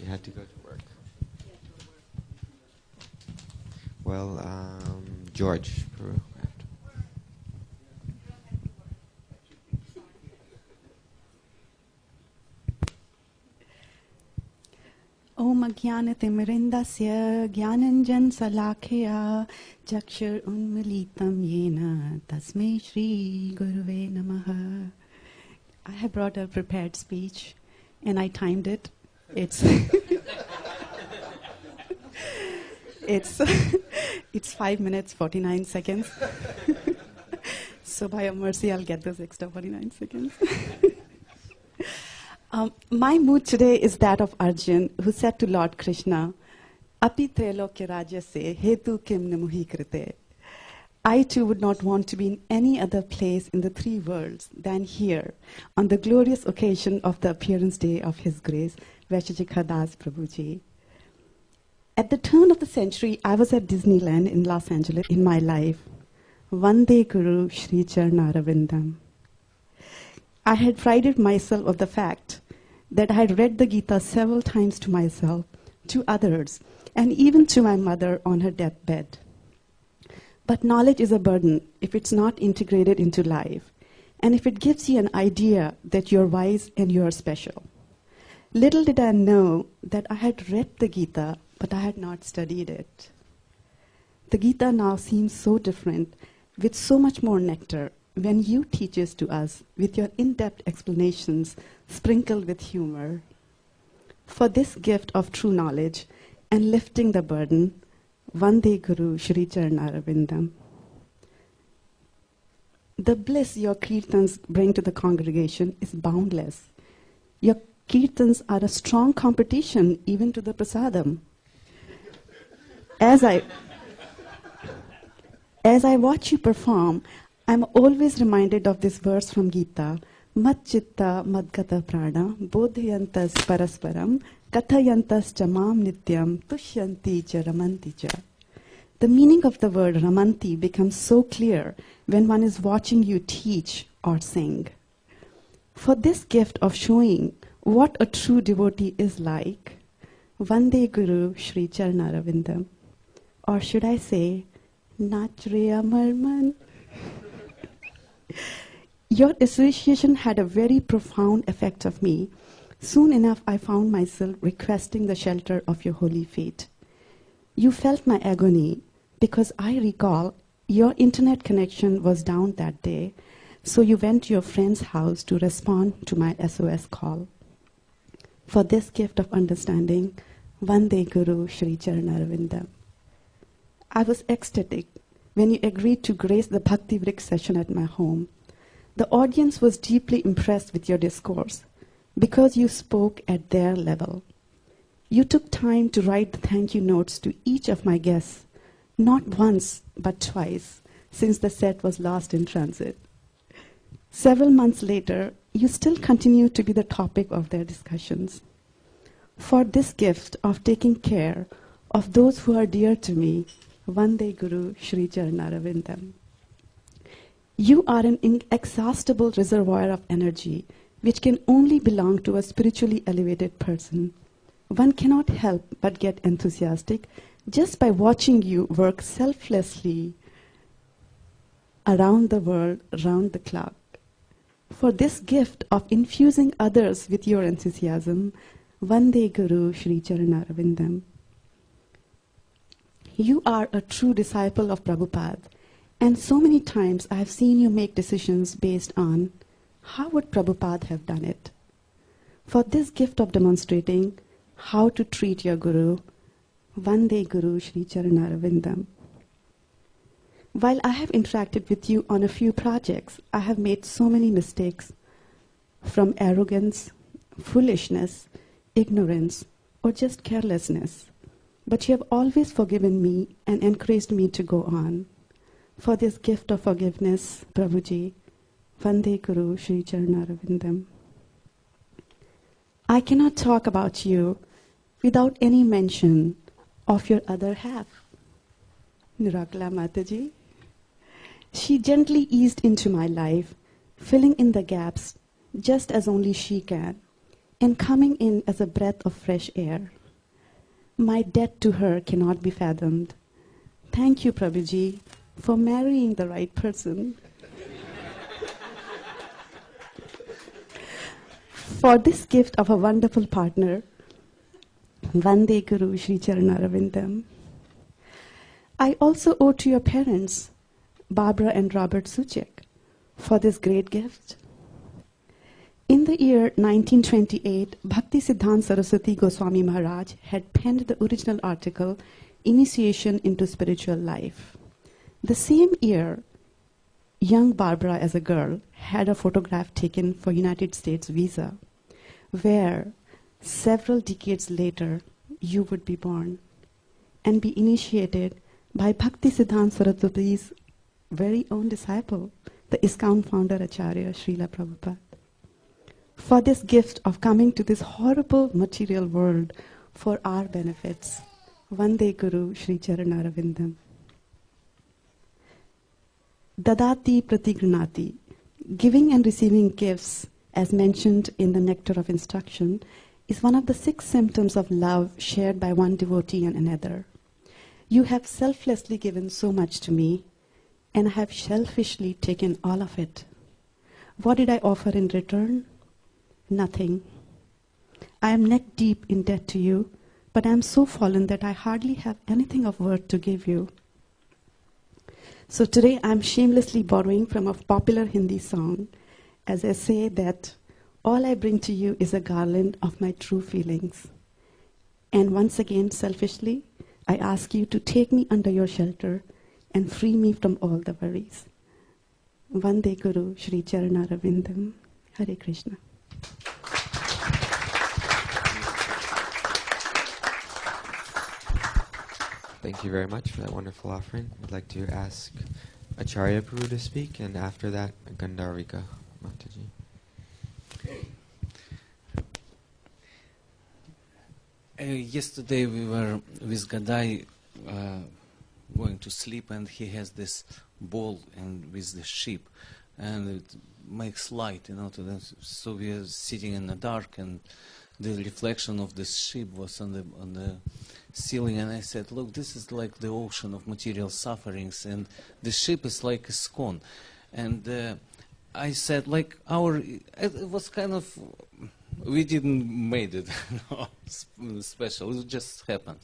She had to go to work. Well, George, Peru. Om Ajnanatimirindasya Jnananjan Salakhya Chakshur Unmilitam Yena Tasmai Shri Guruve Namaha. I have brought a prepared speech and I timed it. It's it's 5 minutes 49 seconds. So by your mercy I'll get those extra 49 seconds. My mood today is that of Arjun, who said to Lord Krishna, Api Trailokya Rajase Hetu Kim Namuhi Krite. I too would not want to be in any other place in the three worlds than here, on the glorious occasion of the appearance day of His Grace, Vaisesika Prabhu Ji. At the turn of the century, I was at Disneyland in Los Angeles in my life. Vande Guru Shri Charnaravindam. I had prided myself of the fact that I had read the Gita several times to myself, to others, and even to my mother on her deathbed. But knowledge is a burden if it's not integrated into life, and if it gives you an idea that you're wise and you're special. Little did I know that I had read the Gita, but I had not studied it. The Gita now seems so different, with so much more nectar, when you teach it to us with your in-depth explanations sprinkled with humor. For this gift of true knowledge and lifting the burden, Vande Guru Shri Charnaravindam. The bliss your kirtans bring to the congregation is boundless. Your kirtans are a strong competition even to the prasadam. As I watch you perform, I'm always reminded of this verse from Gita, Mat chitta madgata prana bodhayantas parasparam kathayantas chamam nityam tushyanti cha ramanti cha. The meaning of the word ramanti becomes so clear when one is watching you teach or sing. For this gift of showing what a true devotee is like, Vande Guru Shri Charnaravindam. Or should I say, Nachre Amarman. Your association had a very profound effect of me. Soon enough, I found myself requesting the shelter of your holy feet. You felt my agony because I recall your internet connection was down that day, so you went to your friend's house to respond to my SOS call. For this gift of understanding, Vande Guru Shri Charnaravindam. I was ecstatic when you agreed to grace the Bhakti Vrik session at my home. The audience was deeply impressed with your discourse because you spoke at their level. You took time to write the thank you notes to each of my guests, not once but twice, since the set was lost in transit. Several months later, you still continue to be the topic of their discussions. For this gift of taking care of those who are dear to me, Vande Guru Shri Charnaravindam. You are an inexhaustible reservoir of energy which can only belong to a spiritually elevated person. One cannot help but get enthusiastic just by watching you work selflessly around the world, round the clock. For this gift of infusing others with your enthusiasm, Vande Guru Shri Charnaravindam. You are a true disciple of Prabhupada, and so many times I have seen you make decisions based on how would Prabhupada have done it. For this gift of demonstrating how to treat your Guru, Vande Guru Shri Charnaravindam. While I have interacted with you on a few projects, I have made so many mistakes, from arrogance, foolishness, ignorance, or just carelessness. But you have always forgiven me and encouraged me to go on. For this gift of forgiveness, Prabhuji, Vande Guru Shri Charnaravindam. I cannot talk about you without any mention of your other half, Sandhya Mataji. She gently eased into my life, filling in the gaps just as only she can. and coming in as a breath of fresh air. My debt to her cannot be fathomed. Thank you, Prabhuji, for marrying the right person. For this gift of a wonderful partner, Vande Guru Shri Charanaravindam. I also owe to your parents, Barbara and Robert Suchek, for this great gift. In the year 1928, Bhakti Siddhanta Saraswati Goswami Maharaj had penned the original article, Initiation into Spiritual Life. The same year, young Barbara as a girl had a photograph taken for United States visa, where several decades later you would be born and be initiated by Bhakti Siddhanta Saraswati's very own disciple, the ISKCON founder Acharya Srila Prabhupada. For this gift of coming to this horrible material world for our benefits, Vande Guru Shri Charanaravindam. Dadati Pratigranati, giving and receiving gifts, as mentioned in the Nectar of Instruction, is one of the 6 symptoms of love shared by one devotee and another. You have selflessly given so much to me, and I have selfishly taken all of it. What did I offer in return? Nothing. I am neck deep in debt to you, but I am so fallen that I hardly have anything of worth to give you. So today I am shamelessly borrowing from a popular Hindi song as I say that all I bring to you is a garland of my true feelings. And once again, selfishly, I ask you to take me under your shelter and free me from all the worries. Vande Guru Shri Charanaravindam. Hare Krishna. Thank you very much for that wonderful offering. I'd like to ask Acharya Prabhu to speak, and after that, Vaisesika Mataji. Yesterday we were with Gadai going to sleep, and he has this ball and with the sheep, and it makes light, to them. So we are sitting in the dark, and the reflection of the sheep was on the ceiling, and I said, look, this is like the ocean of material sufferings, and the sheep is like a scone. And I said, like it was kind of, we didn't made it special, it just happened.